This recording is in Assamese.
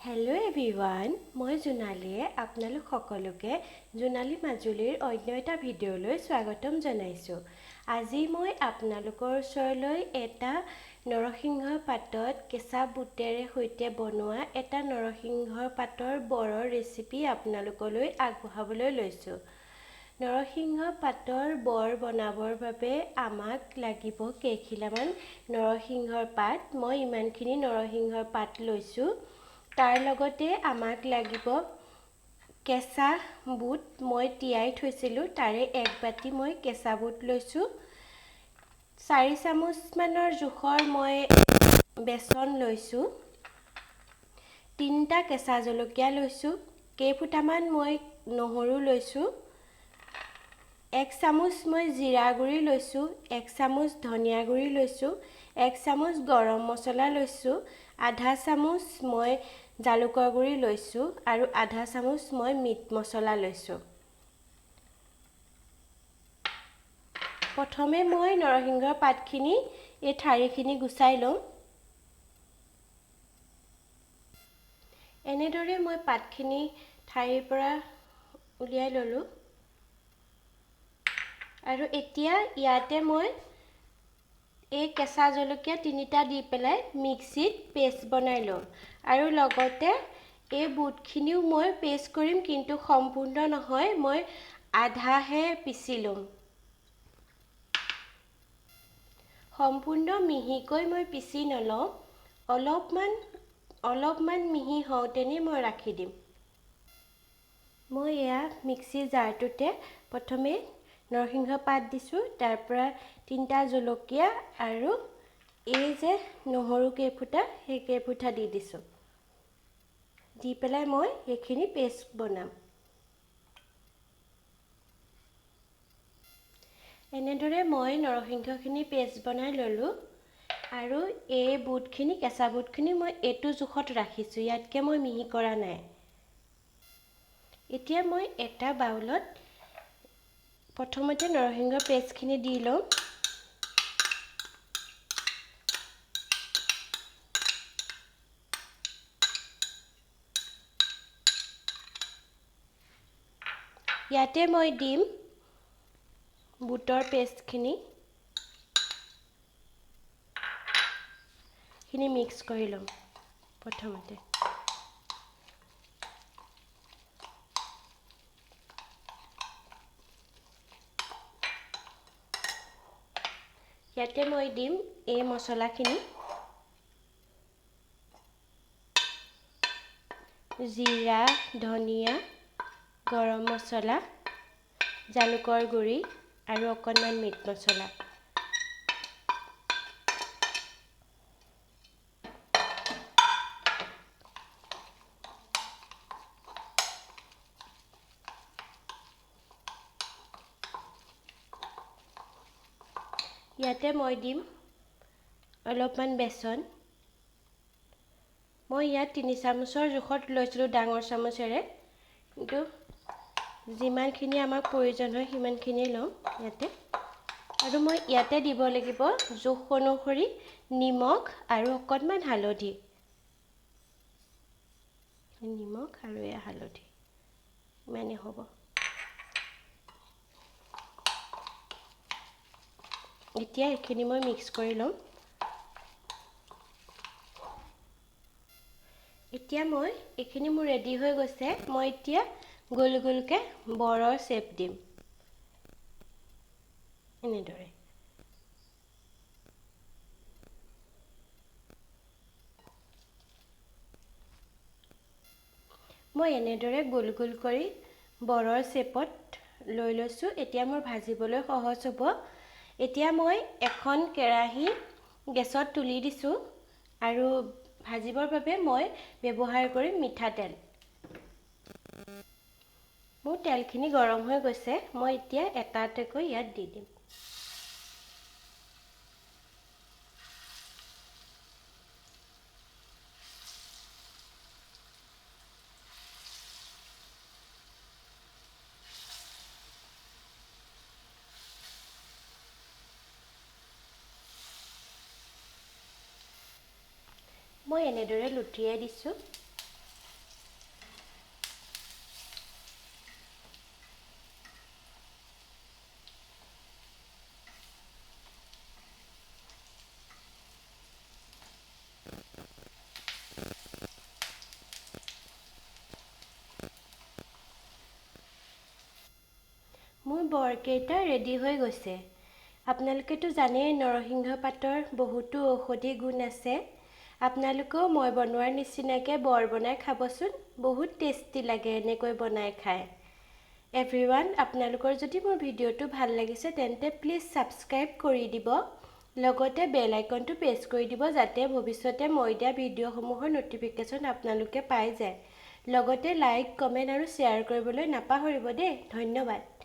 হেল্ল' এভৰিৱান, মই জোনালীয়ে আপোনালোক সকলোকে জোনালী মাজুলীৰ অন্য এটা ভিডিঅ'লৈ স্বাগতম জনাইছোঁ। আজি মই আপোনালোকৰ ওচৰলৈ এটা নৰসিংহ পাতত কেঁচা বুটেৰে সৈতে বনোৱা এটা নৰসিংহ পাতৰ বৰৰ ৰেচিপি আপোনালোকলৈ আগবঢ়াবলৈ লৈছোঁ। নৰসিংহ পাতৰ বৰ বনাবৰ বাবে আমাক লাগিব কেইখিলামান নৰসিংহৰ পাত। মই ইমানখিনি নৰসিংহৰ পাত লৈছোঁ। তাৰ লগতে আমাক লাগিব কেঁচা বুট। মই তিয়াই থৈছিলোঁ, তাৰে এক বাটি মই কেঁচা বুট লৈছোঁ। 4 চামুচমানৰ জোখৰ মই বেচন লৈছোঁ। 3টা কেঁচা জলকীয়া লৈছোঁ। কেইফুটামান মই নহৰু লৈছোঁ। 1 চামুচ মই জিৰা গুড়ি লৈছোঁ। 1 চামুচ ধনিয়া গুড়ি লৈছোঁ। 1 চামুচ গৰম মছলা লৈছোঁ। আধা চামুচ মই জালুকৰ গুড়ি লৈছোঁ আৰু আধা চামুচ মই মিট মছলা লৈছোঁ। প্ৰথমে মই নৰসিংহৰ পাতখিনি এই ঠাৰিখিনি গুচাই লওঁ। এনেদৰে মই পাতখিনি ঠাৰিৰ পৰা উলিয়াই ল'লোঁ আৰু এতিয়া ইয়াতে মই এই কেঁচা জলকীয়া 3টা দি পেলাই মিক্সিত পেষ্ট বনাই লওঁ আৰু লগতে এই বুটখিনিও মই পেষ্ট কৰিম, কিন্তু সম্পূৰ্ণ নহয়, মই আধাহে পিচি ল'ম। সম্পূৰ্ণ মিহিকৈ মই পিচি নলওঁ, অলপমান মিহি হওঁতেনে মই ৰাখি দিম। মই এয়া মিক্সি জাৰটোতে প্ৰথমে নৰসিংহ পাত দিছোঁ, তাৰ পৰা 3টা জলকীয়া আৰু এই যে নহৰু কেইফুটা, সেই কেইফুটা দি দিছোঁ। দি পেলাই মই এইখিনি পেষ্ট বনাম। এনেদৰে মই নৰসিংহখিনি পেষ্ট বনাই ল'লোঁ আৰু এই বুটখিনি, কেঁচা বুটখিনি মই এইটো জোখত ৰাখিছোঁ, ইয়াতকৈ মই মিহি কৰা নাই। এতিয়া মই এটা বাউলত প্ৰথমতে নৰসিংহ পেষ্টখিনি দি লওঁ। ইয়াতে মই দিম বুটৰ পেষ্টখিনি মিক্স কৰি ল'ম প্ৰথমতে। ইয়াতে মই দিম এই মছলাখিনি, জিৰা, ধনিয়া, গৰম মছলা, জালুকৰ গুড়ি আৰু অকণমান মিট মছলা। ইয়াতে মই দিম অলপমান বেচন। মই ইয়াত 3 চামুচৰ জোখত লৈছিলোঁ ডাঙৰ চামুচেৰে, কিন্তু যিমানখিনি আমাক প্ৰয়োজন হয় সিমানখিনিয়ে ল'ম ইয়াতে। আৰু মই ইয়াতে দিব লাগিব জোখ অনুসৰি নিমখ আৰু অকণমান হালধি। নিমখ আৰু এয়া হালধি, ইমানেই হ'ব। এতিয়া এইখিনি মই মিক্স কৰি ল'ম। এতিয়া এইখিনি মোৰ ৰেডি হৈ গৈছে। মই এতিয়া গোল গোলকৈ বৰৰ শ্বেপ দিম, এনেদৰে। মই এনেদৰে গোল গোল কৰি বৰৰ শ্বেপত লৈ লৈছোঁ। এতিয়া মোৰ ভাজিবলৈ সহজ হ'ব। এতিয়া মই এখন কেৰাহী গেছত তুলি দিছোঁ আৰু ভাজিবৰ বাবে মই ব্যৱহাৰ কৰিম মিঠাতেল। মোৰ তেলখিনি গৰম হৈ গৈছে। মই এতিয়া এটা এটাকৈ ইয়াত দি দিম। মই এনেদৰে লুটিয়াই দিছোঁ। বৰকেইটা ৰেডি হৈ গৈছে। আপোনালোকেতো জানেই নৰসিংহ পাতৰ বহুতো ঔষধি গুণ আছে। আপোনালোকেও মই বনোৱাৰ নিচিনাকৈ বৰ বনাই খাবচোন, বহুত টেষ্টি লাগে এনেকৈ বনাই খাই। এভৰিৱান, আপোনালোকৰ যদি মোৰ ভিডিঅ'টো ভাল লাগিছে তেন্তে প্লিজ ছাবস্ক্ৰাইব কৰি দিব, লগতে বেল আইকনটো প্ৰেছ কৰি দিব যাতে ভৱিষ্যতে মই দিয়া ভিডিঅ'সমূহৰ ন'টিফিকেশ্যন আপোনালোকে পাই যায়। লগতে লাইক, কমেণ্ট আৰু শ্বেয়াৰ কৰিবলৈ নাপাহৰিব দেই। ধন্যবাদ।